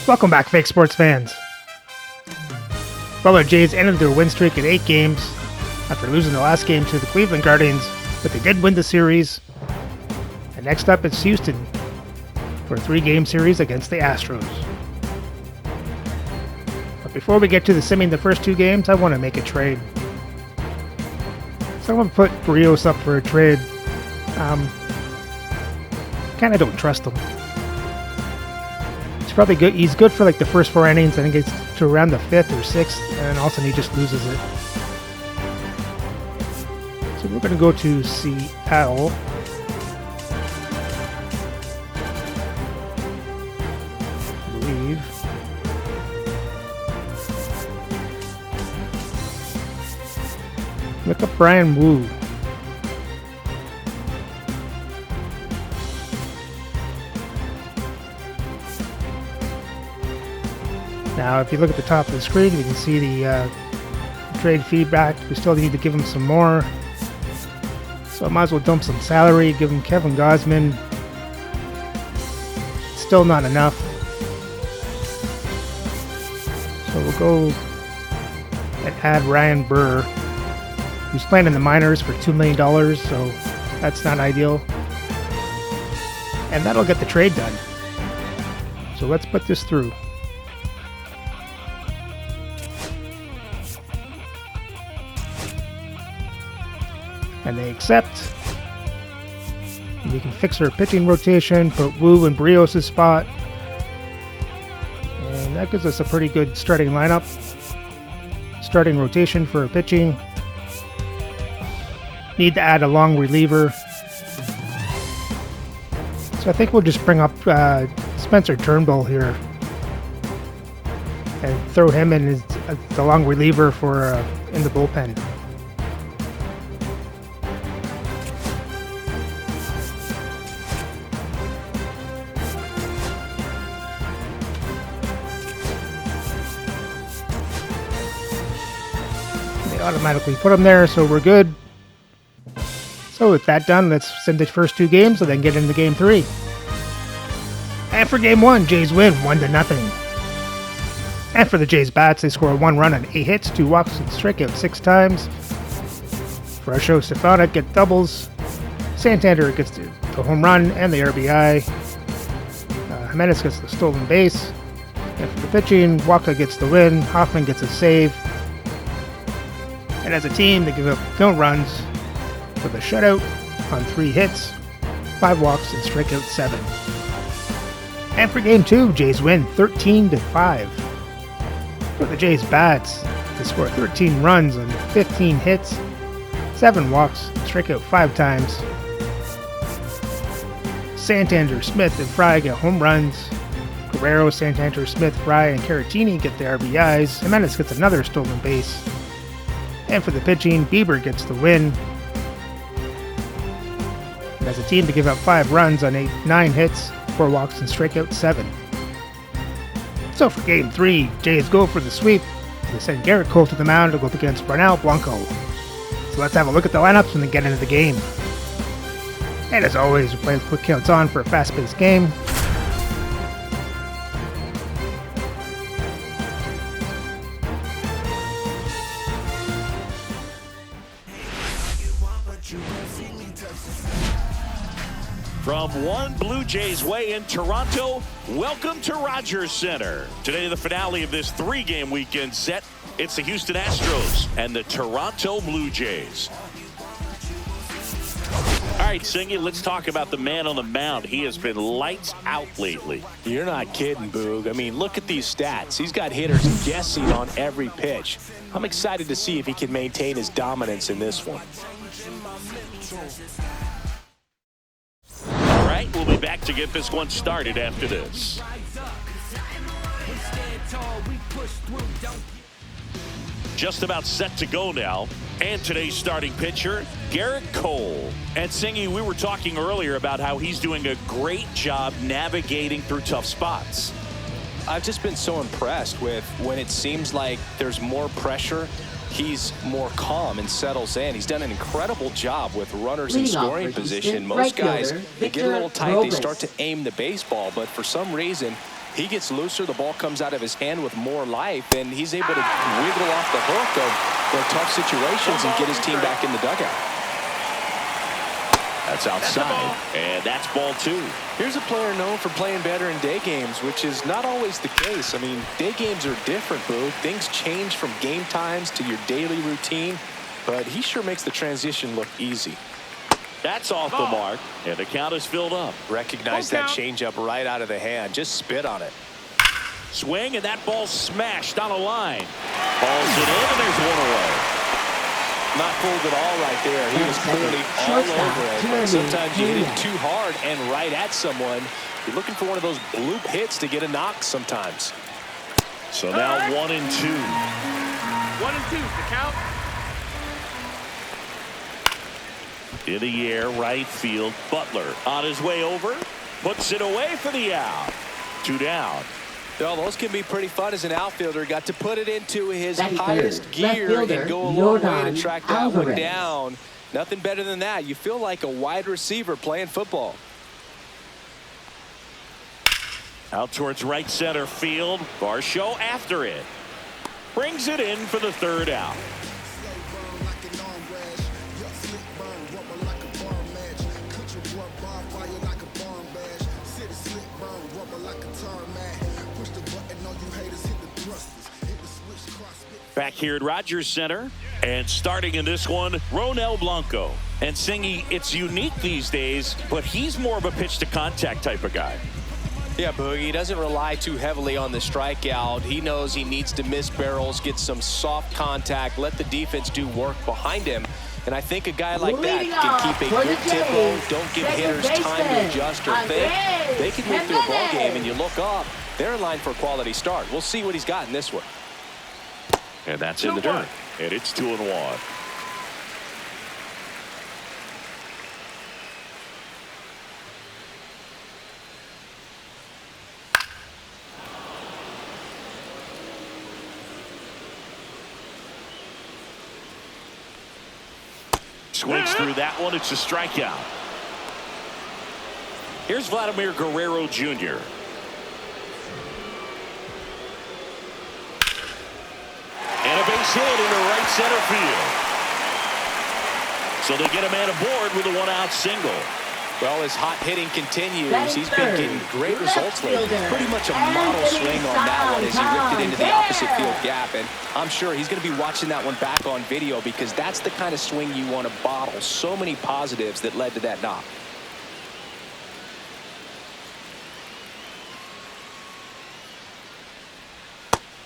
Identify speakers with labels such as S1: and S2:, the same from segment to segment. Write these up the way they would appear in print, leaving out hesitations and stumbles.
S1: Welcome back, fake sports fans. Well, the Jays ended their win streak at 8 games after losing the last game to the Cleveland Guardians, but they did win the series. And next up, it's Houston for a 3-game series against the Astros. But before we get to the first 2 games, I want to make a trade. So I'm going to put Brios up for a trade. Kind of don't trust him. Probably good. He's good for like the first 4 innings, and it gets to around the 5th or 6th, and all of a sudden he just loses it. So we're going to go to Seattle. I believe. Look up Brian Wu. Now, if you look at the top of the screen, you can see the trade feedback. We still need to give him some more. So I might as well dump some salary, give him Kevin Gausman. Still not enough. So we'll go and add Ryan Burr, who's playing in the minors for $2 million, so that's not ideal. And that'll get the trade done. So let's put this through. And they accept. And we can fix our pitching rotation, put Wu in Brios' spot. And that gives us a pretty good starting lineup. Starting rotation for pitching. Need to add a long reliever. So I think we'll just bring up Spencer Turnbull here. And throw him in as the long reliever for in the bullpen. Automatically put them there, so we're good. So with that done, let's send the first 2 games and then get into game 3. And for game 1, Jays win 1-0. And for the Jays bats, they score 1 run on 8 hits, 2 walks, and strike out 6 times. For our show, Stefanik gets doubles. Santander gets the home run and the RBI. Jimenez gets the stolen base. And for the pitching, Waka gets the win. Hoffman gets a save. And as a team, they give up no runs with a shutout on 3 hits, 5 walks, and strike out 7. And for game 2, Jays win 13-5. For the Jays bats, they score 13 runs on 15 hits, 7 walks, and strike out 5 times. Santander, Smith, and Fry get home runs. Guerrero, Santander, Smith, Fry, and Caratini get the RBIs. Jimenez gets another stolen base. And for the pitching, Bieber gets the win. And as a team, to give up 5 runs on 9 hits, 4 walks, and strike out 7. So for game 3, Jays go for the sweep. They send Garrett Cole to the mound to go up against Bernal Blanco. So let's have a look at the lineups and then get into the game. And as always, we play with quick counts on for a fast-paced game.
S2: From One Blue Jays Way in Toronto, welcome to Rogers Center. Today, the finale of this 3-game weekend set. It's the Houston Astros and the Toronto Blue Jays. All right, Singy, let's talk about the man on the mound. He has been lights out lately.
S3: You're not kidding, Boog. I mean, look at these stats. He's got hitters guessing on every pitch. I'm excited to see if he can maintain his dominance in this one.
S2: All right, we'll be back to get this one started after this. Just about set to go now. And today's starting pitcher, Garrett Cole. And Singy, we were talking earlier about how he's doing a great job navigating through tough spots.
S3: I've just been so impressed with when it seems like there's more pressure, he's more calm and settles in. He's done an incredible job with runners in scoring position. Most guys, they get a little tight, they start to aim the baseball, but for some reason, He gets looser, the ball comes out of his hand with more life, and he's able to wiggle off the hook of tough situations and get his team back in the dugout.
S2: That's outside, and that's ball 2.
S3: Here's a player known for playing better in day games, which is not always the case. I mean, day games are different, Boog. Things change from game times to your daily routine, but he sure makes the transition look easy.
S2: That's off the mark, and the count is filled up.
S3: Recognize that changeup right out of the hand. Just spit on it.
S2: Swing, and that ball smashed on a line. Balls it in, and there's one away. Not fooled at all right there. He was clearly all over it. But sometimes you hit it too hard and right at someone. You're looking for one of those bloop hits to get a knock sometimes. So now 1-2.
S4: 1-2, the count.
S2: In the air, right field. Butler on his way over. Puts it away for the out. 2 down.
S3: Well, those can be pretty fun as an outfielder. Got to put it into his highest gear and go a long way to track that one down. Nothing better than that. You feel like a wide receiver playing football.
S2: Out towards right center field. Varsho after it. Brings it in for the 3rd out. Back here at Rogers Center, and starting in this one, Ronel Blanco. And Singy, it's unique these days, but he's more of a pitch-to-contact type of guy.
S3: Yeah, Boogie, he doesn't rely too heavily on the strikeout. He knows he needs to miss barrels, get some soft contact, let the defense do work behind him. And I think a guy like that can keep a good tempo, don't give hitters time to adjust or think. They can move through a ball game, and you look up, they're in line for a quality start. We'll see what he's got in this one.
S2: And that's in the dirt. And it's 2-1. Swings through that one. It's a strikeout. Here's Vladimir Guerrero Jr. And a base hit into right center field. So they get a man aboard with a 1-out single.
S3: Well, his hot hitting continues. He's been getting great results lately. Pretty much a model swing on that one as he ripped it into the opposite field gap. And I'm sure he's going to be watching that one back on video because that's the kind of swing you want to bottle. So many positives that led to that knock.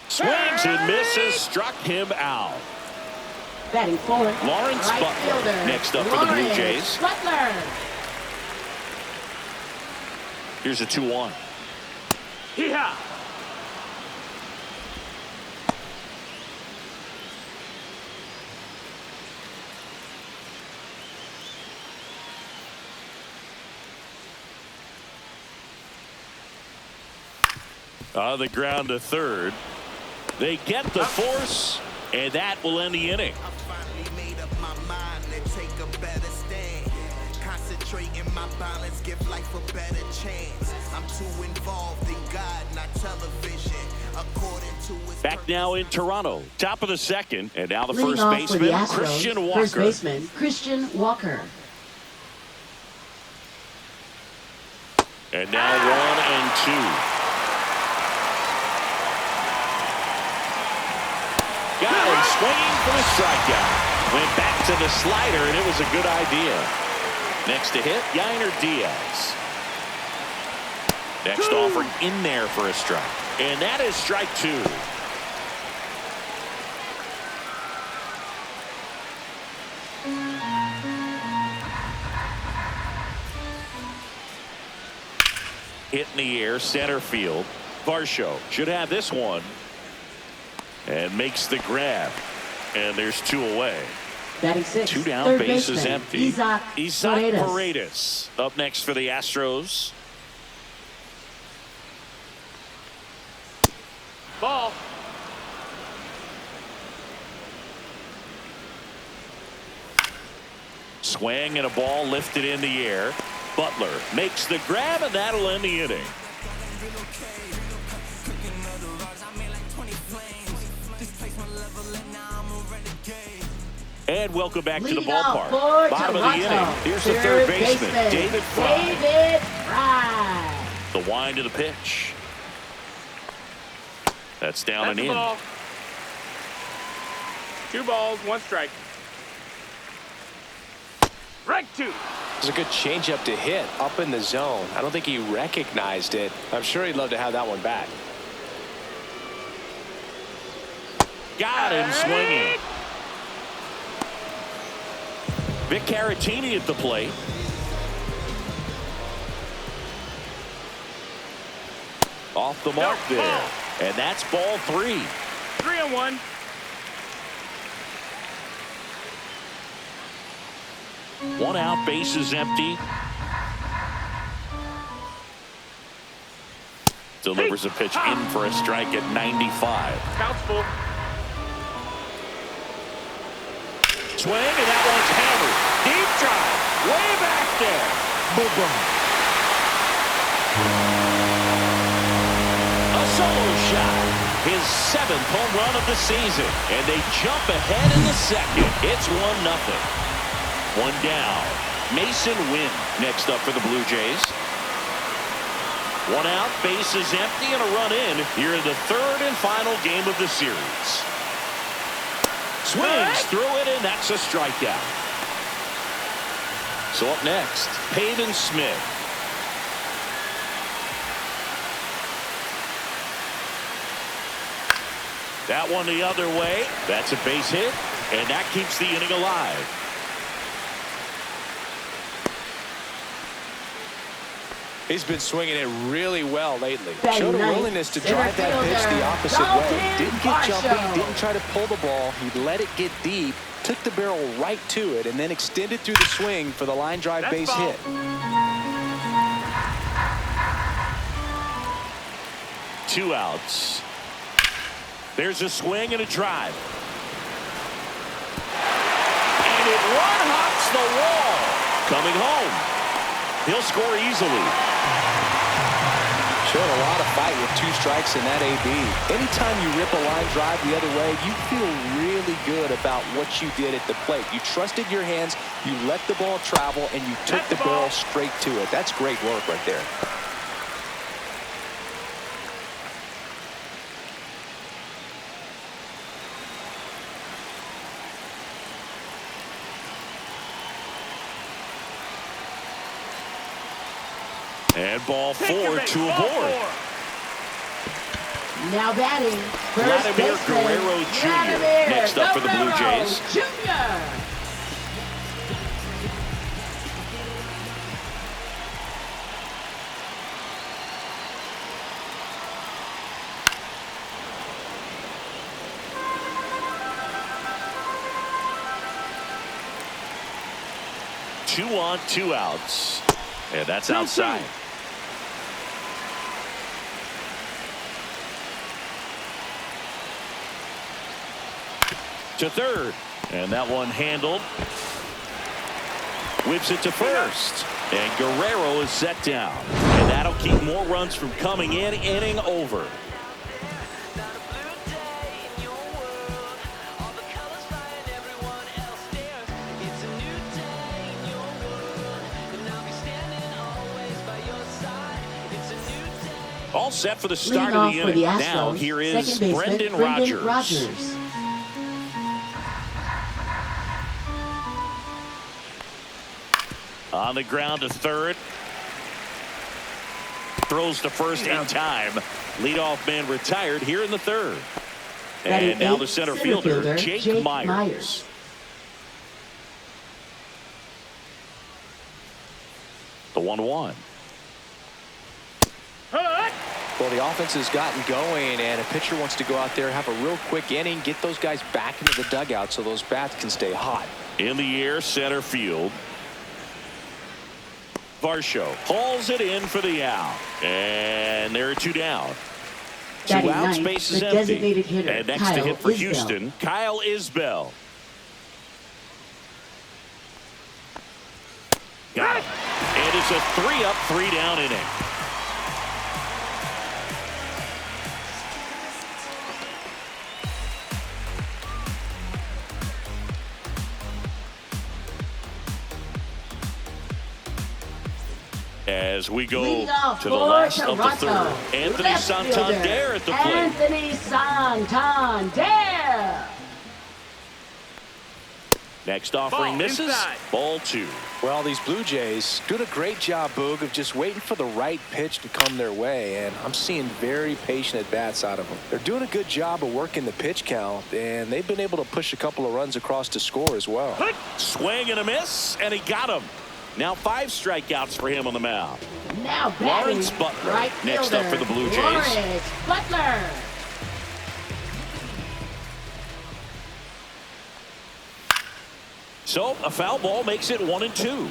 S2: Swings and misses, struck him out.
S5: Batting forward,
S2: Lawrence
S5: right
S2: Butler
S5: fielder,
S2: next up for the Blue Jays.
S5: Butler.
S2: Here's a 2-1.
S4: Yeah.
S2: On the ground to third. They get the force, and that will end the inning.
S6: I finally made up my mind to take a better stand. Concentrate in my balance, give life a better chance. I'm too involved in God, not television. According to his
S2: Back now in Toronto. Top of the second, and now the
S5: Leading
S2: first
S5: off for the
S2: baseman,
S5: Astros,
S2: Christian Walker.
S5: First baseman, Christian Walker.
S2: And now 1-2. Got him swinging for the strikeout. Went back to the slider, and it was a good idea. Next to hit, Yainer Diaz. Next offering in there for a strike. And that is strike 2. Hit in the air, center field. Varsho should have this one. And makes the grab. And there's 2 away.
S5: Batting 6,
S2: 2 down,
S5: third
S2: base is
S5: baseman,
S2: empty.
S5: Isaac
S2: Paredes up next for the Astros.
S4: Ball.
S2: Swing and a ball lifted in the air. Butler makes the grab, and that'll end the inning. And welcome back to the
S5: Leading off
S2: ballpark.
S5: for
S2: Bottom of the
S5: Toronto,
S2: inning. Here's the third baseman, David Fry.
S5: David Fry.
S2: The wind of the pitch. That's down
S4: That's
S2: and
S4: the
S2: in.
S4: ball. 2 balls, 1 strike. Strike 2.
S3: It was a good changeup to hit up in the zone. I don't think he recognized it. I'm sure he'd love to have that one back.
S2: Got him swinging. Vic Caratini at the plate. Off the mark there. And that's ball 3.
S4: 3-1.
S2: One out, bases empty. Delivers a pitch in for a strike at 95.
S4: Count's full.
S2: Swing, and that one's hammered. Deep drive. Way back there. Boom, boom. A solo shot. His 7th home run of the season. And they jump ahead in the second. It's 1-0. 1 down. Mason Wynn next up for the Blue Jays. 1 out, bases empty, and a run in here in the 3rd and final game of the series. Swings through it, and that's a strikeout. So up next, Peyton Smith. That one the other way. That's a base hit, and that keeps the inning alive.
S3: He's been swinging it really well lately.
S5: Batting
S3: Showed a
S5: ninth,
S3: willingness to
S5: center
S3: drive that pitch the
S5: fielder,
S3: opposite way.
S5: Dalton
S3: Didn't get jumpy,
S5: Varsho.
S3: didn't try to pull the ball. He let it get deep, took the barrel right to it, and then extended through the swing for the line drive
S4: That's
S3: base
S4: ball.
S3: hit.
S2: 2 outs. There's a swing and a drive. And it one-hops the wall. Coming home. He'll score easily.
S3: Showed a lot of fight with 2 strikes in that AB. Anytime you rip a line drive the other way, you feel really good about what you did at the plate. You trusted your hands, you let the ball travel, and you took the barrel straight to it. That's great work right there.
S2: And ball
S4: Take your
S2: 4
S4: base,
S2: to a
S4: ball
S2: board.
S5: 4. Now batting, first
S2: Vladimir
S5: baseman,
S2: Guerrero Jr.
S5: Vladimir
S2: next up for the Blue
S5: Guerrero
S2: Jays.
S5: Jr.
S2: Two on, 2 outs. And that's outside. To third. And that one handled. Whips it to first. And Guerrero is set down. And that'll keep more runs from coming in. Inning over. All set for the start of the
S5: Leading off for
S2: inning.
S5: the Astros,
S2: Now here is
S5: second baseman,
S2: Brendan
S5: Brendan
S2: Rodgers.
S5: Rodgers.
S2: On the ground to third. Throws to first in time. Leadoff man retired here in the 3rd.
S5: Batting
S2: And now
S5: 8th,
S2: the center fielder, Jake Myers. The 1-1.
S3: Well, the offense has gotten going, and a pitcher wants to go out there, have a real quick inning, get those guys back into the dugout so those bats can stay hot.
S2: In the air, center field. Varsho hauls it in for the out. And there are 2 down. 2
S5: Batting
S2: outs,
S5: ninth,
S2: base is
S5: the
S2: empty.
S5: designated hitter,
S2: And next to
S5: Kyle
S2: hit for
S5: Isbell.
S2: Houston, Kyle Isbell. Got it. And it's a 3-up, 3-down inning. As we go
S5: Leadoff
S2: to the
S5: for
S2: last of the
S5: Toronto.
S2: third. Anthony
S5: Left
S2: Santander
S5: fielder,
S2: at the plate.
S5: Anthony Santander.
S2: Next offering
S4: Ball
S2: misses.
S4: inside.
S2: Ball 2.
S3: Well, these Blue Jays doing a great job, Boog, of just waiting for the right pitch to come their way, and I'm seeing very patient at-bats out of them. They're doing a good job of working the pitch count, and they've been able to push a couple of runs across to score as well.
S2: Swing and a miss, and he got him. Now 5 strikeouts for him on the mound.
S5: Now batting,
S2: Lawrence Butler
S5: right
S2: next up
S5: fielder,
S2: for the Blue Jays.
S5: Lawrence Butler.
S2: So a foul ball makes it 1-2.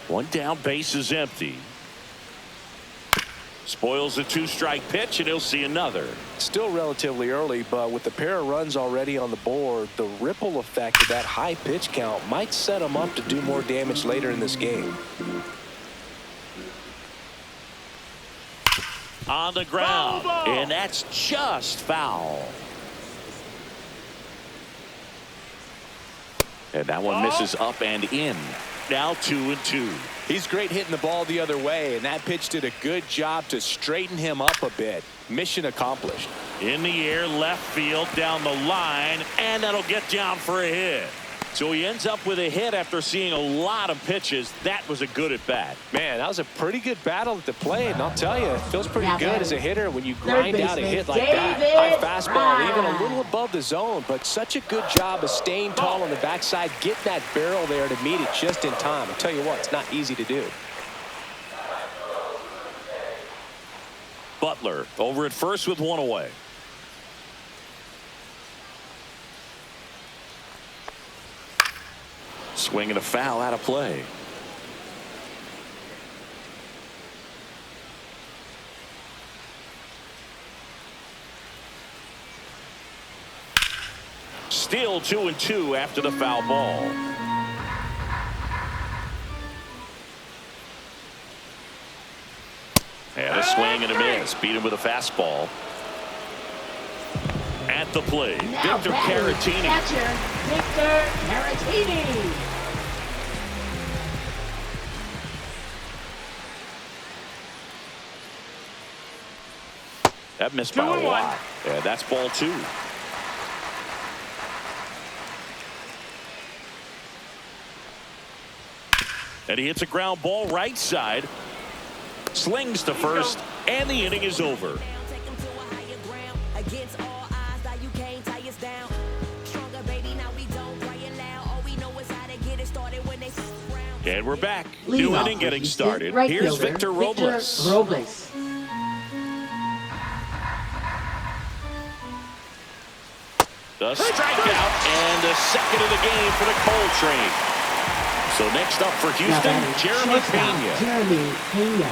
S2: One down, base is empty. Spoils a 2-strike pitch, and he'll see another.
S3: Still relatively early, but with the pair of runs already on the board, the ripple effect of that high pitch count might set him up to do more damage later in this game.
S2: On the ground,
S4: Foul ball.
S2: and that's just foul. And that one misses up and in. Now 2-2.
S3: He's great hitting the ball the other way, and that pitch did a good job to straighten him up a bit. Mission accomplished.
S2: In the air, left field, down the line, and that'll get down for a hit. So he ends up with a hit after seeing a lot of pitches. That was a good at bat.
S3: Man, that was a pretty good battle at the plate, and I'll tell you, it feels pretty
S5: Now
S3: good as a
S5: batting,
S3: hitter when you
S5: third
S3: grind out a
S5: baseman,
S3: hit like that. High
S5: David
S3: fastball, even a
S5: Wright.
S3: little above the zone, but such a good job of staying tall on the backside, getting that barrel there to meet it just in time. I'll tell you what, it's not easy to do.
S2: Butler over at first with one away. Swing and a foul out of play. Still 2-2 after the foul ball. And a swing and a miss. Beat him with a fastball. At the plate,
S5: Now
S2: Victor
S5: batting,
S2: Caratini.
S5: catcher, Victor Caratini.
S2: That missed by a
S4: 2-1.
S2: lot. Yeah, that's ball 2. And he hits a ground ball right side. Slings to first, and the inning is over. And we're back. New
S5: Leadoff
S2: inning getting
S5: Houston
S2: started.
S5: right
S2: Here's
S5: fielder,
S2: Victor Robles.
S5: Robles.
S2: The strikeout and the second of the game for the Cole train. So next up for
S5: Now
S2: Houston,
S5: batting,
S2: Jeremy
S5: shortstop,
S2: Pena.
S5: Jeremy Pena.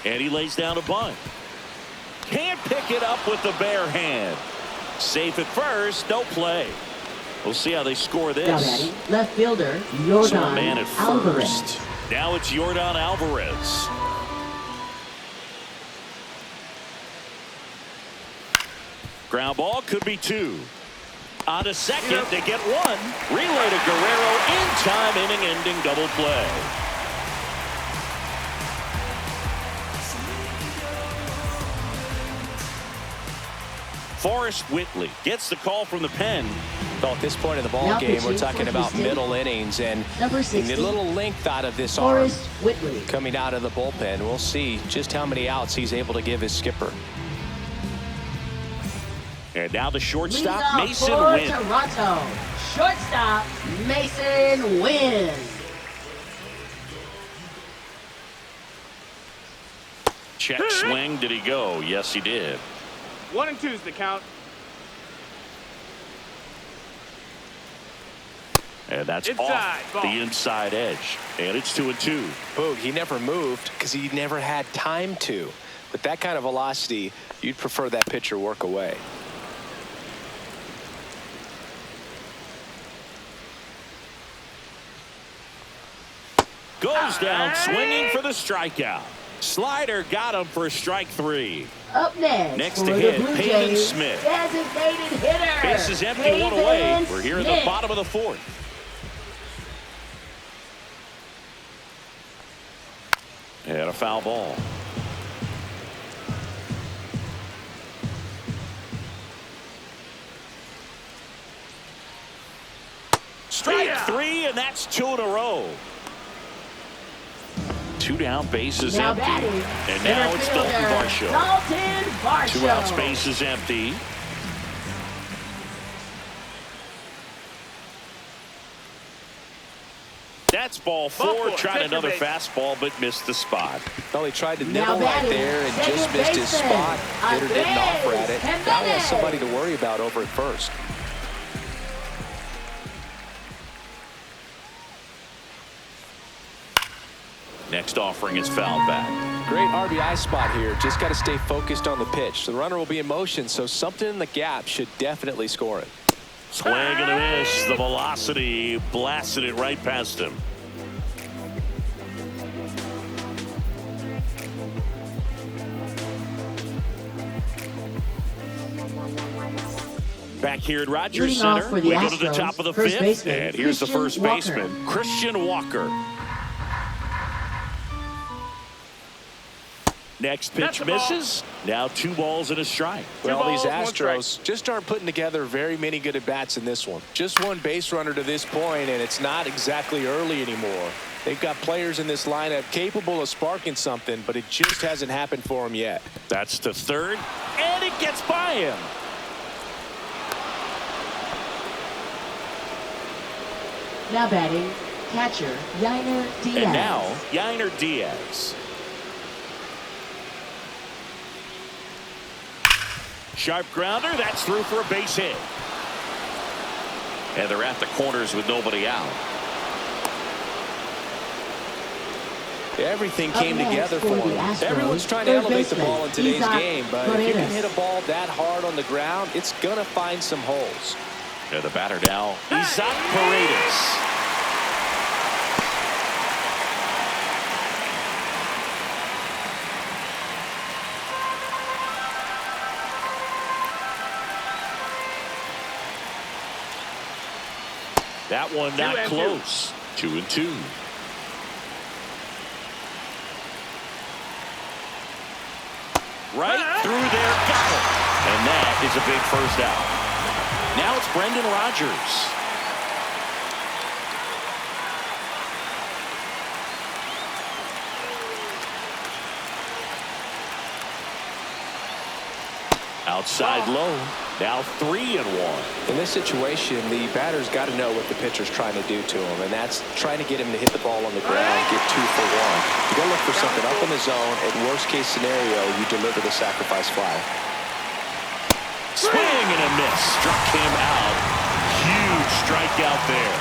S2: And he lays down a bunt. Can't pick it up with the bare hand. Safe at first, no play. We'll see how they score
S5: Now
S2: this.
S5: batting, left fielder,
S2: So a man
S5: Yordan
S2: at
S5: Alvarez.
S2: first. Now it's Yordan Alvarez. Ground ball could be 2. On to second, they get 1. Relay to Guerrero in time, inning-ending double play. Forrest Whitley gets the call from the pen.
S3: Well, at this point in the ball
S5: Now
S3: game, we're
S5: pitching
S3: talking
S5: for
S3: about
S5: Houston,
S3: middle innings, and
S5: number
S3: a
S5: 60,
S3: little length out of this arm
S5: Forrest Whitley.
S3: coming out of the bullpen. We'll see just how many outs he's able to give his skipper.
S2: And now the shortstop,
S5: Leadoff
S2: Mason
S5: for
S2: Wynn.
S5: Toronto. Shortstop, Mason Wynn.
S2: Check swing. Did he go? Yes, he did.
S4: 1-2's the count.
S2: And that's
S4: Inside,
S2: off
S4: ball.
S2: the inside edge. And it's 2-2.
S3: Boog, he never moved because he never had time to. With that kind of velocity, you'd prefer that pitcher work away.
S2: Goes down swinging for the strikeout. Slider got him for strike 3.
S5: Up next,
S2: Next
S5: for
S2: to
S5: the
S2: hit,
S5: Blue
S2: Peyton
S5: Jays,
S2: Smith.
S5: designated hitter.
S2: Base is empty,
S5: Peyton
S2: one away. We're here in the
S5: Smith.
S2: bottom of the fourth. And a foul ball. Strike three, and that's 2 in a row. 2 down, bases
S5: Now
S2: empty.
S5: batting,
S2: And now
S5: center
S2: it's Dalton
S5: fielder,
S2: Varsho.
S5: Dalton Varsho.
S2: 2 outs, bases empty. That's ball 4. Tried another fastball, but missed the spot.
S3: Well, he tried to
S5: Now
S3: nibble right
S5: batting,
S3: there and
S5: second
S3: just missed his
S5: baseman,
S3: spot. Hitter didn't offer at it.
S5: Andres
S3: Now he has
S5: Jimenez.
S3: somebody to worry about over at first.
S2: Next offering is fouled back.
S3: Great RBI spot here. Just got to stay focused on the pitch. The runner will be in motion, so something in the gap should definitely score it.
S2: Swing and a miss. The velocity blasted it right past him. Back here at Rogers
S5: Leading off
S2: Center,
S5: for the
S2: we go to the
S5: Astros,
S2: top of the
S5: first
S2: fifth,
S5: baseman,
S2: and here's the first
S5: Christian Walker.
S2: baseman, Christian Walker. Next pitch misses. Now 2 balls and a strike.
S3: Well, these
S4: balls, 1
S3: Astros
S4: strike.
S3: just aren't putting together very many good at-bats in this one. Just 1 base runner to this point, and it's not exactly early anymore. They've got players in this lineup capable of sparking something, but it just hasn't happened for them yet.
S2: That's to third, and it gets by him.
S5: Now batting, catcher, Yainer Diaz.
S2: And now, Yainer Diaz. Sharp grounder, that's through for a base hit. And they're at the corners with nobody out.
S3: Everything
S5: Up
S3: came
S5: next
S3: together
S5: for
S3: for
S5: the
S3: him.
S5: Astros,
S3: Everyone's trying to
S5: third
S3: elevate the
S5: baseman,
S3: ball in today's
S5: Isaac
S3: game, but if you can
S5: Paredes.
S3: hit a ball that hard on the ground, it's going to find some holes.
S2: And the batter now, Isaac Paredes. That one not close. 2-2. Right through there, got it. And that is a big first out. Now it's Brendan Rodgers. Outside low. Now 3-1.
S3: In this situation, the batter's got to know what the pitcher's trying to do to him, and that's trying to get him to hit the ball on the ground, get 2 for 1. You got to look for something up in the zone. At worst case scenario, you deliver the sacrifice fly.
S2: Swing and a miss. Struck him out. Huge strikeout there.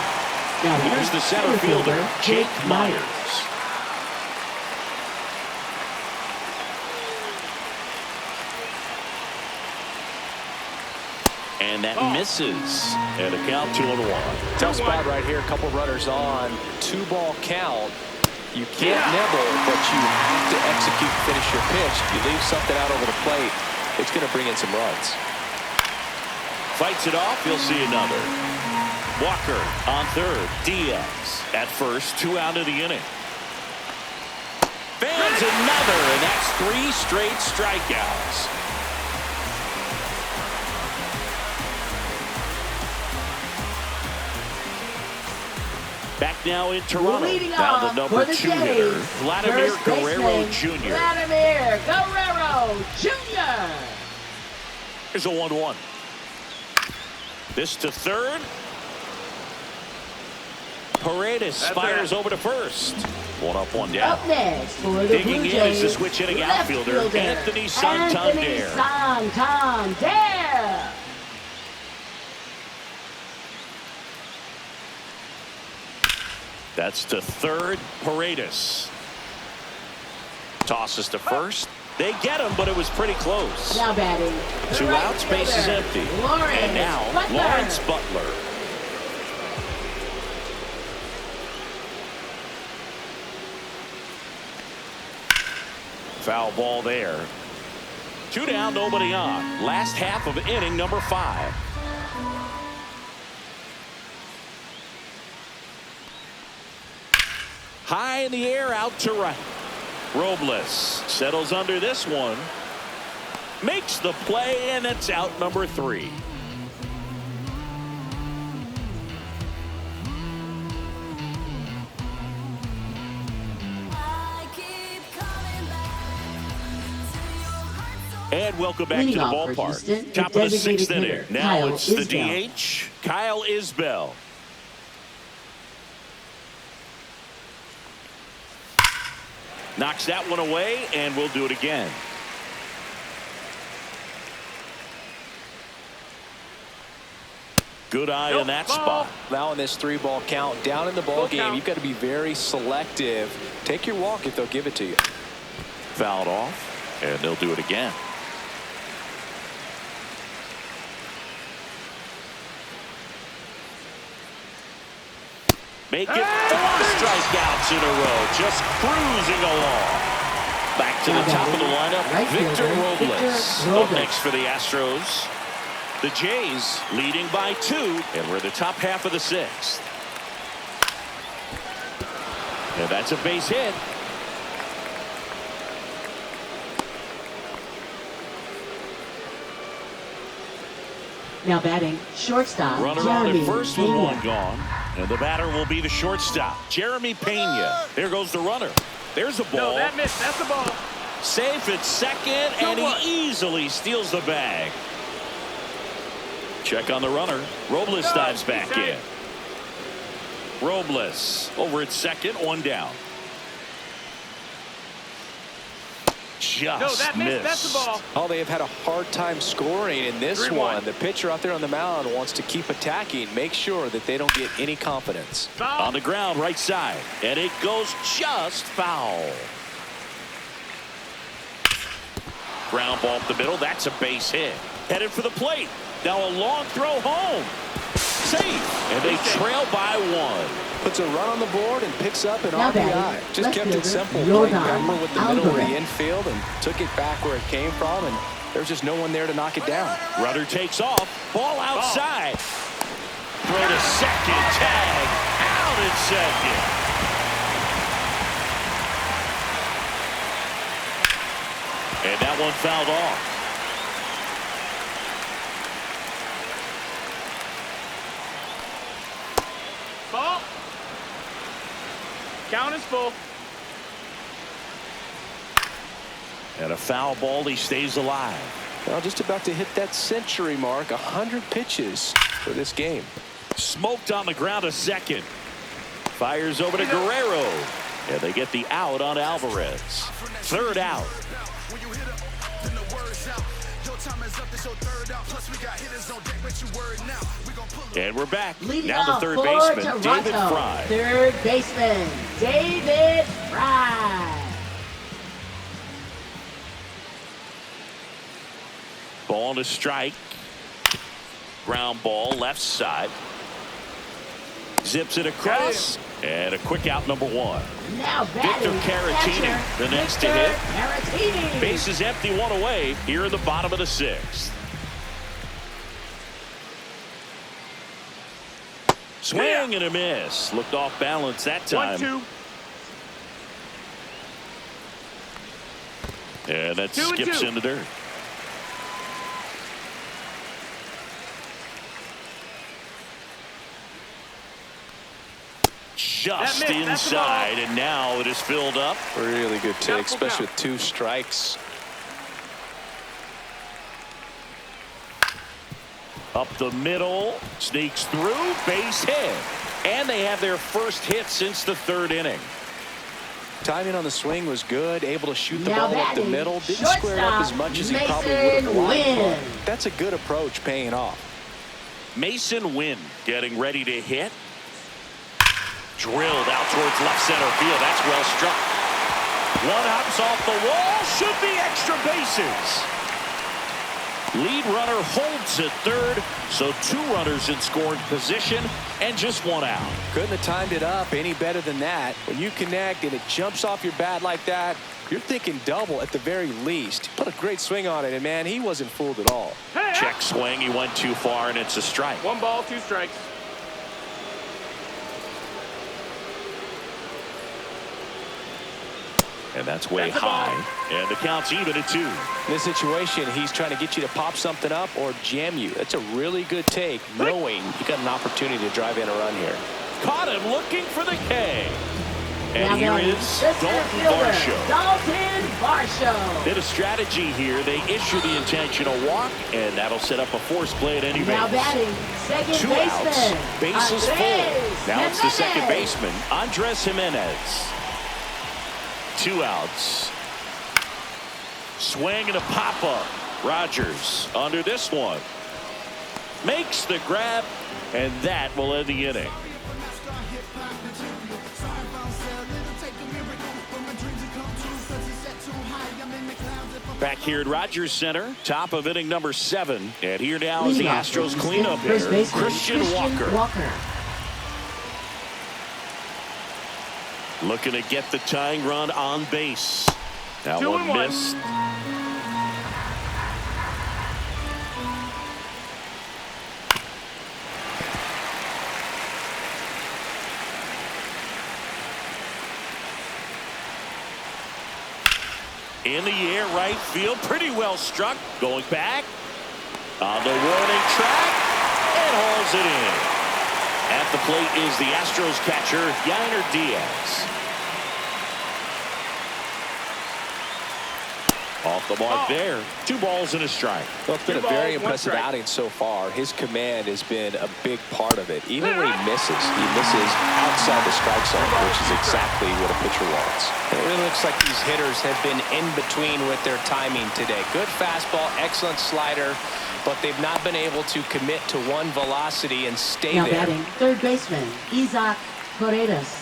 S5: Now
S2: Here's the center fielder, Jake Myers. And that misses. And a count 2-1.
S3: Tough spot right here. A couple runners on. 2-ball count. You can't nibble, but you have to execute and finish your pitch. If you leave something out over the plate, it's going to bring in some runs.
S2: Fights it off. You'll see another. Walker on third. Diaz at first. 2 out of the inning. Fans another, and that's 3 straight strikeouts. Back now in Toronto.
S5: Leading
S2: Now the
S5: off
S2: number
S5: for the
S2: 2 hitter,
S5: Jays,
S2: Vladimir
S5: first
S2: Guerrero
S5: baseman,
S2: Jr.
S5: Vladimir Guerrero Jr.
S2: Here's a 1-1. This to third. Paredes fires over to first. 1 up, 1 down.
S5: Up next for the
S2: Digging
S5: Blue
S2: in
S5: Jays,
S2: is the switch hitting
S5: left
S2: outfielder,
S5: fielder,
S2: Anthony Santander.
S5: Santander.
S2: That's to third. Paredes tosses to first. They get him, but it was pretty close.
S5: Now batting.
S2: 2
S5: right
S2: outs, base is
S5: fielder,
S2: empty.
S5: Lawrence
S2: And now
S5: Butler.
S2: Lawrence Butler. Foul ball there. 2 down, nobody on. Last half of inning number 5. High in the air, out to right. Robles settles under this one. Makes the play, and it's out number 3. And welcome back to the ballpark. Top of the 6th inning. Now it's the DH, Kyle Isbell. Knocks that one away, and we'll do it again. Good eye on that spot.
S3: Now in this 3-ball count, down in the ball game, you've got to be very selective. Take your walk if they'll give it to you.
S2: Fouled off, and they'll do it again. Make it 4 strikeouts in a row, just cruising along. Back to the top of the lineup, Victor Robles. Up next for the Astros. The Jays leading by 2, and we're in the top half of the 6th. And that's a base hit.
S5: Now batting, shortstop,
S2: Runner on
S5: Jeremy
S2: at first with
S5: Pena.
S2: 1 gone. And the batter will be the shortstop, Jeremy Pena. There goes the runner. There's the ball.
S4: No, that missed. That's the ball.
S2: Safe at second, and he easily steals the bag. Check on the runner. Robles dives back in. Robles over at second, 1 down. Just missed.
S4: That's the ball.
S3: Oh, they have had a hard time scoring in this one. The pitcher out there on the mound wants to keep attacking, make sure that they don't get any confidence.
S2: On the ground, right side, and it goes just foul. Ground ball up the middle. That's a base hit. Headed for the plate. Now a long throw home. Safe, and they trail by 1.
S3: Puts a run on the board and picks up an
S5: Now
S3: RBI.
S5: batting,
S3: Just
S5: left
S3: kept it
S5: fielder,
S3: simple.
S5: Jordan
S3: Played Pepper with the middle of the
S5: Alvarez.
S3: infield and took it back where it came from, and there's just no one there to knock it down.
S2: Runner takes off. Ball outside. Throw to second. Tag. Out at second. And that one fouled off.
S4: Ball. Count is full.
S2: And a foul ball. He stays alive.
S3: Well, just about to hit that century mark. 100 pitches for this game.
S2: Smoked on the ground a second. Fires over to Guerrero. And they get the out on Alvarez. 3rd out. And we're back.
S5: Leading
S2: Now the
S5: off
S2: 3rd
S5: for
S2: baseman,
S5: Toronto,
S2: David Fry.
S5: 3rd baseman, David Fry.
S2: Ball to strike. Ground ball left side. Zips it across. And a quick out, number 1.
S5: Now
S2: Victor
S5: batting,
S2: Caratini,
S5: catcher,
S2: the next to
S5: Victor
S2: hit.
S5: Caratini.
S2: Bases empty, 1 away here in the bottom of the 6th. Swing and a miss. Looked off balance that time.
S4: 1-2.
S2: And that
S4: 2-2.
S2: skips in the dirt. Just
S4: That missed. That's the ball.
S2: inside, and now it is filled up.
S3: Really good take,
S4: Doubtful
S3: especially
S4: count.
S3: with 2 strikes.
S2: Up the middle, sneaks through, base hit. And they have their first hit since the 3rd inning.
S3: Timing on the swing was good, able to shoot the
S5: Now
S3: ball up the
S5: batting,
S3: middle. Didn't square it up as much as he probably would have
S5: Mason
S3: liked, but
S5: Wynn.
S3: that's a good approach paying off.
S2: Mason Wynn getting ready to hit. Drilled out towards left center field. That's well struck. 1 hops off the wall. Should be extra bases. Lead runner holds at third, so 2 runners in scoring position and just 1 out.
S3: Couldn't have timed it up any better than that. When you connect and it jumps off your bat like that, you're thinking double at the very least. Put a great swing on it, and man, he wasn't fooled at all.
S2: Check swing, he went too far, and it's a strike.
S4: 1 ball, 2 strikes.
S2: And that's way high. And the count's even at 2.
S3: In this situation, he's trying to get you to pop something up or jam you. That's a really good take, knowing you got an opportunity to drive in a run here.
S2: Caught him looking for the K. And
S5: Now
S2: here
S5: batting,
S2: is
S5: the
S2: Dalton
S5: center fielder,
S2: Varsho.
S5: Dalton Varsho.
S2: Bit of strategy here. They issue the intentional walk, and that'll set up a force play at any base.
S5: Now batting, second
S2: 2
S5: baseman.
S2: outs. Bases full.
S5: Andres
S2: Now it's the second
S5: Jimenez.
S2: baseman, Andres Jimenez. 2 outs. Swing and a pop-up. Rogers under this one. Makes the grab, and that will end the inning. Back here at Rogers Center, top of inning number 7. And here now is the Astros cleanup hitter, Christian Walker. Looking to get the tying run on base. That
S4: 2
S2: one
S4: and 1.
S2: missed. In the air, right field, pretty well struck. Going back on the warning track and hauls it in. At the plate is the Astros catcher, Yainer Diaz. Off the mark there. 2 balls and a strike.
S3: Well, it's been a
S4: 2
S3: very
S4: balls, 1
S3: impressive
S4: strike.
S3: outing so far. His command has been a big part of it. Even when he misses outside the strike zone, which is exactly what a pitcher wants.
S7: It really looks like these hitters have been in between with their timing today. Good fastball, excellent slider, but they've not been able to commit to one velocity and stay
S5: Now
S7: there.
S5: batting, third baseman, Isaac Paredes.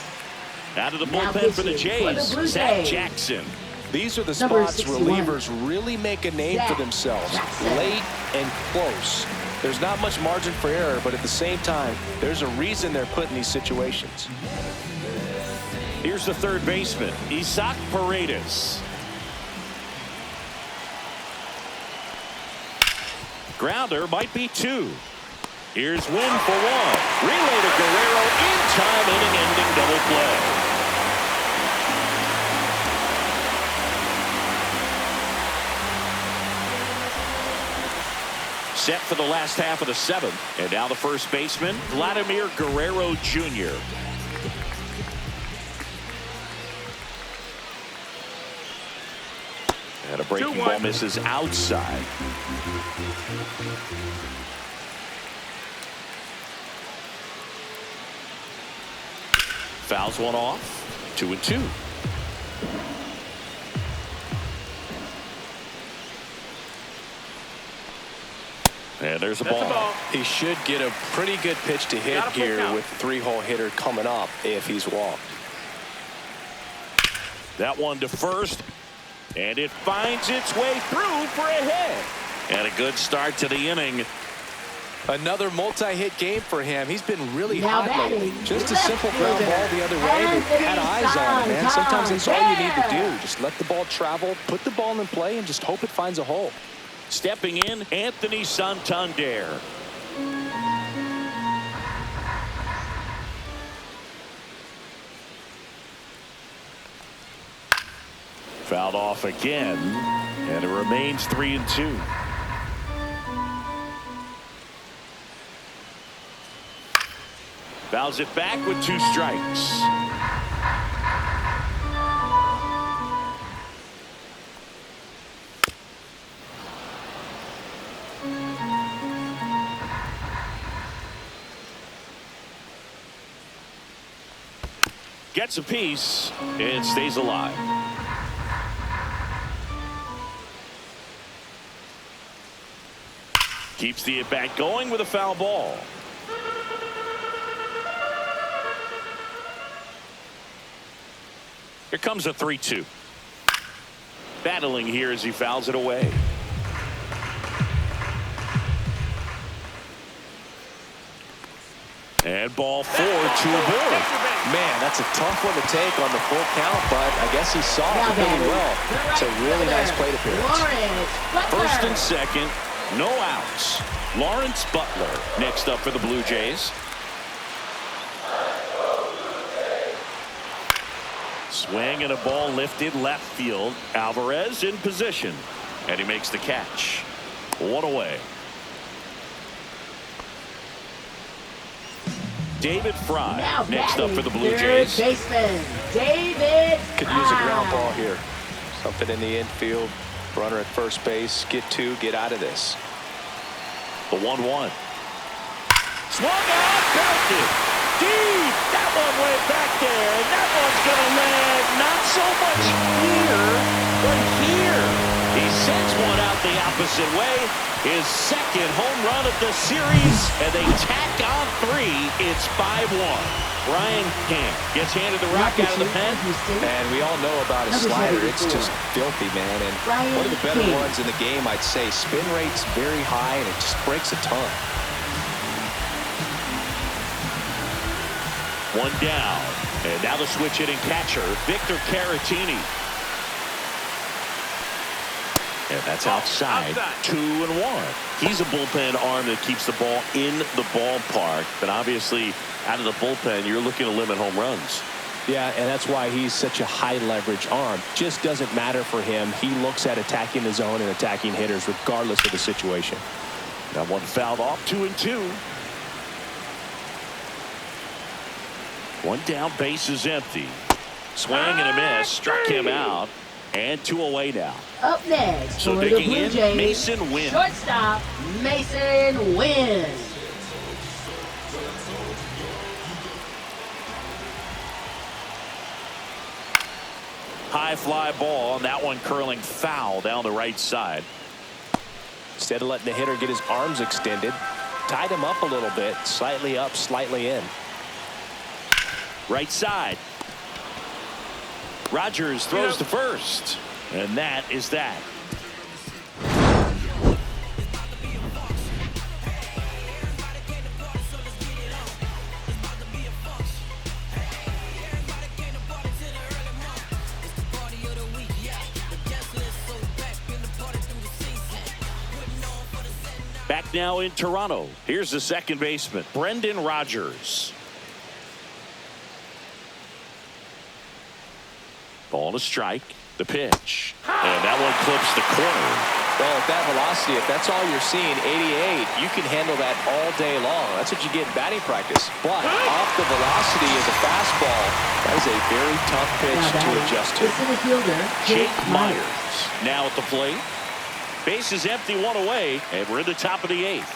S2: Out of the
S5: Now
S2: bullpen for the
S5: pitching for the
S2: Jays,
S5: Blue
S2: Zach
S5: Jays.
S2: Jackson.
S3: These are the
S5: Number
S3: spots
S5: 61.
S3: relievers really make a name for
S5: Zach
S3: themselves.
S5: Jackson.
S3: Late and close. There's not much margin for error, but at the same time, there's a reason they're put in these situations.
S2: Here's the third baseman, Isaac Paredes. Grounder might be 2. Here's Wynn for 1. Relay to Guerrero in time, inning-ending double play. Set for the last half of the 7th. And now the first baseman, Vladimir Guerrero Jr. And a breaking
S4: 2-1.
S2: ball misses outside. Fouls one off. 2-2. And there's a
S4: That's
S2: ball.
S4: a ball.
S3: He should get a pretty good pitch to hit
S4: Got a full
S3: here
S4: count.
S3: with the 3-hole hitter coming up if he's walked.
S2: That one to first. And it finds its way through for a hit. And a good start to the inning.
S3: Another multi-hit game for him. He's been really
S5: Now
S3: hot
S5: batting,
S3: lately. Just a
S5: left
S3: simple ground
S5: fielder,
S3: ball the other way. They've had eyes on it, man. Sometimes that's all you need to do. Just let the ball travel, put the ball in play, and just hope it finds a hole.
S2: Stepping in, Anthony Santander. Fouled off again, and it remains 3-2. Fouls it back with 2 strikes. Gets a piece and stays alive. Keeps the at-bat going with a foul ball. Here comes a 3-2. Battling here as he fouls it away. And ball 4 to a board.
S3: Man, that's a tough one to take on the full count, but I guess he saw it really well. It's a really nice plate appearance.
S2: First and second, no outs. Lawrence Butler next up for the Blue Jays. Swing and a ball lifted left field. Alvarez in position, and he makes the catch. 1 away. David Fry next up for the Blue Jays.
S5: Baseman David
S3: Could use a ground ball here. Something in the infield. Runner at first base. Get 2. Get out of this.
S2: The 1-1. Swung out, belted deep. That one way back there, and that one's gonna land not so much here, but here. He sends one out the opposite way. His second home run of the series, and they tack on 3. It's 5-1. Brian Camp gets handed the rock out of the pen.
S3: And we all know about his slider. It's just filthy, man. And one of the better ones in the game, I'd say. Spin rate's very high, and it just breaks a ton.
S2: 1 down. And now the switch hitting catcher, Victor Caratini. And that's outside. 2-1. He's a bullpen arm that keeps the ball in the ballpark. But obviously, out of the bullpen, you're looking to limit home runs.
S3: Yeah, and that's why he's such a high leverage arm. Just doesn't matter for him. He looks at attacking the zone and attacking hitters regardless of the situation.
S2: That one fouled off. 2-2. 1 down, base is empty. Swing and a miss, struck him out, and 2 away now.
S5: Up next,
S2: so
S5: for the
S2: digging
S5: Blue
S2: in,
S5: Jays,
S2: Mason Wynn.
S5: Shortstop, Mason Wynn.
S2: High fly ball, and that one curling foul down the right side.
S3: Instead of letting the hitter get his arms extended, tied him up a little bit, slightly up, slightly in.
S2: Right side. Rogers throws to first, and that is that. Back now in Toronto. Here's the second baseman, Brendan Rodgers. Ball to strike. The pitch. And that one clips the corner.
S3: Well, at that velocity, if that's all you're seeing, 88, you can handle that all day long. That's what you get in batting practice. But off the velocity of the fastball, that is a very tough pitch to adjust to.
S2: Jake Myers now at the plate. Base is empty, 1 away, and we're in the top of the 8th.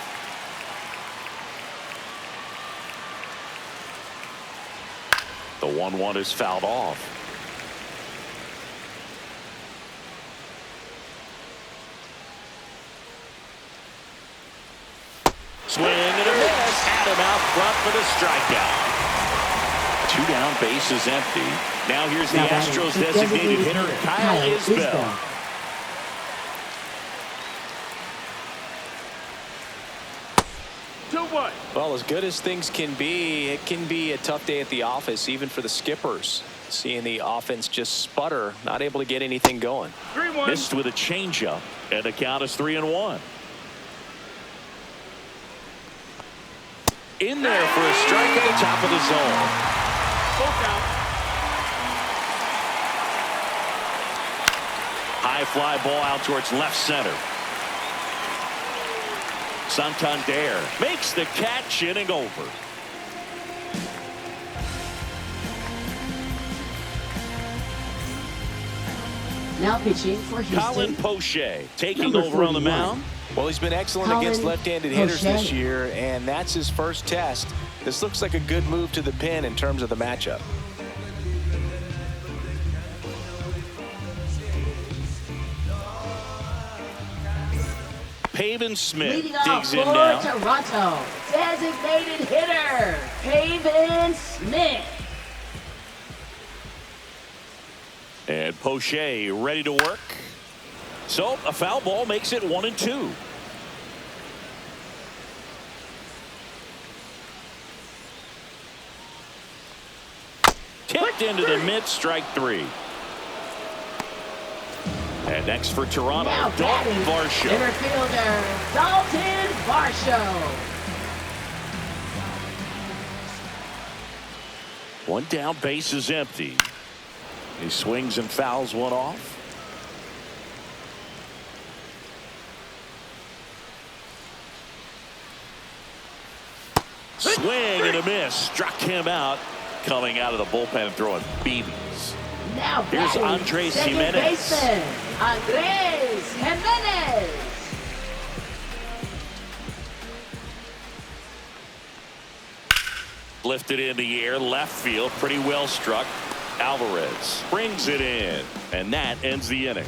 S2: The 1-1 is fouled off. Swing and a miss. Adam out front for the strikeout. 2 down, base is empty. Now here's the Astros designated hitter, Kyle Isbell.
S3: Well, as good as things can be, it can be a tough day at the office, even for the skippers. Seeing the offense just sputter, not able to get anything going.
S2: 3-1. Missed with a changeup, and the count is 3-1. In there for a strike at the top of the zone. High fly ball out towards left center. Santander makes the catch, inning over.
S5: Now pitching for Houston,
S2: Colin Poche taking over on the mound.
S3: Well, he's been excellent against left-handed hitters this year, and that's his first test. This looks like a good move to the pin in terms of the matchup.
S2: Pavin Smith
S5: leading
S2: digs
S5: off
S2: in
S5: for
S2: now.
S5: Toronto, designated hitter, Pavin Smith.
S2: And Poche ready to work. So a foul ball makes it 1-2. . Ripped into the mid, strike 3. And next for Toronto,
S5: Now
S2: Dalton
S5: batting,
S2: Varsho.
S5: center fielder, Dalton Varsho.
S2: One down, base is empty. He swings and fouls one off. Swing and a miss. Struck him out. Coming out of the bullpen and throwing BBs.
S5: Now
S2: Here's
S5: batting,
S2: Andres
S5: second
S2: Jimenez.
S5: baseman, Andres Jimenez.
S2: Lifted in the air, left field, pretty well struck. Alvarez brings it in, and that ends the inning.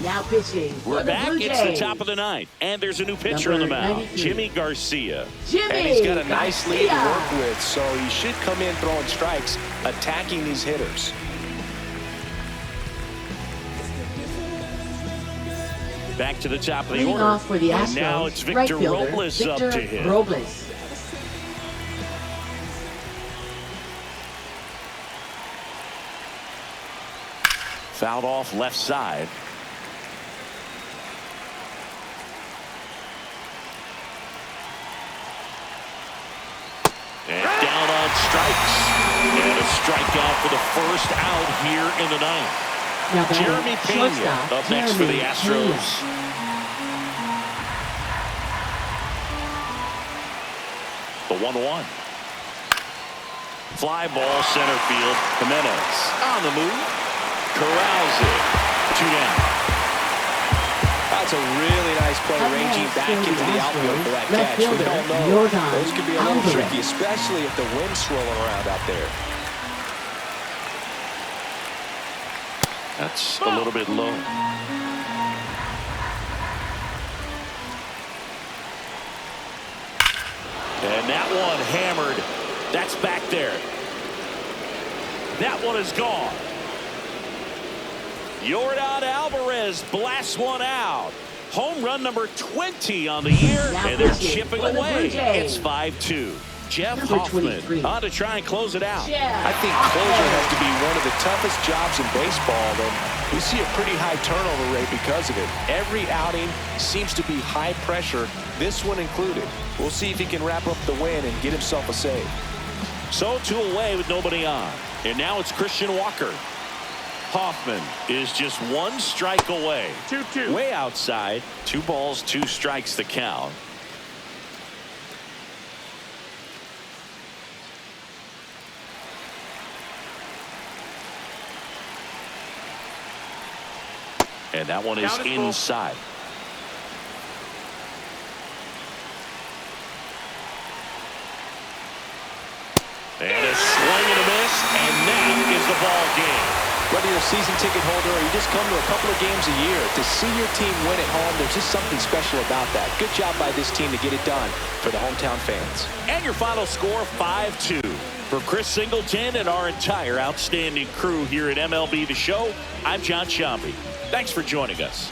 S5: Now pitching for
S2: We're
S5: the
S2: back.
S5: Blue
S2: It's the
S5: Jays.
S2: top of the ninth, and there's a new pitcher on the
S5: Number
S2: mound,
S5: 93.
S2: Jimmy Garcia.
S5: Jimmy
S3: And he's got a nice lead to
S5: Garcia.
S3: work with, so he should come in throwing strikes, attacking these hitters.
S2: Back to the top of the
S5: Leading
S2: order.
S5: off for the Astros,
S2: And now it's
S5: right
S2: Victor
S5: fielder,
S2: Robles
S5: Victor
S2: up to hit.
S5: Robles.
S2: Fouled off left side. And down on strikes. And a strikeout for the first out here in the ninth.
S5: Now batting,
S2: Jeremy Pena
S5: shortstop,
S2: up next for the
S5: Jeremy
S2: Astros.
S5: Pena.
S2: The 1-1. Fly ball center field. Jimenez on the move. Corrals it. 2 down.
S3: That's a really nice play, ranging back into the outfield for that
S5: Left
S3: catch. We
S5: fielder,
S3: don't know.
S5: Jordan
S3: Those could be a little
S5: Alvarez.
S3: tricky, especially if the wind's swirling around out there.
S2: That's a little bit low. And that one hammered. That's back there. That one is gone. Jordan Alvarez blasts one out. Home run number 20 on the year,
S5: Now
S2: and they're
S5: pitching
S2: chipping
S5: for the
S2: away.
S5: Blue Jays.
S2: It's 5-2. Jeff
S5: Number
S2: Hoffman
S5: 23.
S2: on to try and close it out.
S5: Jeff
S3: I think closer has to be one of the toughest jobs in baseball, and we see a pretty high turnover rate because of it. Every outing seems to be high pressure, this one included. We'll see if he can wrap up the win and get himself a save.
S2: So 2 away with nobody on. And now it's Christian Walker. Hoffman is just 1 strike away.
S4: 2-2.
S2: Way outside. 2 balls, 2 strikes the count. And that one is
S4: Count is full.
S2: inside. And a swing and a miss, and that is the ball game.
S3: Whether you're a season ticket holder or you just come to a couple of games a year, to see your team win at home, there's just something special about that. Good job by this team to get it done for the hometown fans.
S2: And your final score, 5-2. For Chris Singleton and our entire outstanding crew here at MLB The Show, I'm John Shambi. Thanks for joining us.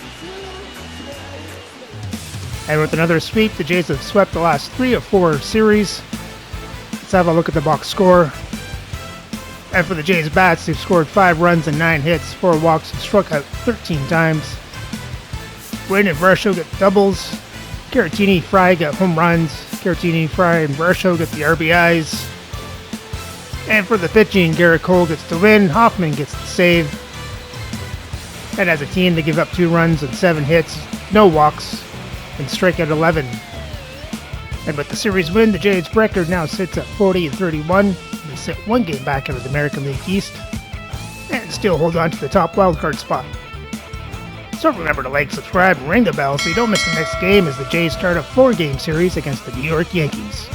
S1: And with another sweep, the Jays have swept the last 3 of 4 series. Let's have a look at the box score. And for the Jays bats, they've scored 5 runs and 9 hits, 4 walks, and struck out 13 times. Wynn and Varsho get doubles. Caratini, Fry get home runs. Caratini, Fry, and Varsho get the RBIs. And for the pitching, Garrett Cole gets the win. Hoffman gets the save. And as a team, they give up 2 runs and 7 hits, no walks, and strike out 11. And with the series win, the Jays' record now sits at 40-31. They sit 1 game back out of the American League East and still hold on to the top wildcard spot. So remember to like, subscribe, and ring the bell so you don't miss the next game as the Jays start a 4-game series against the New York Yankees.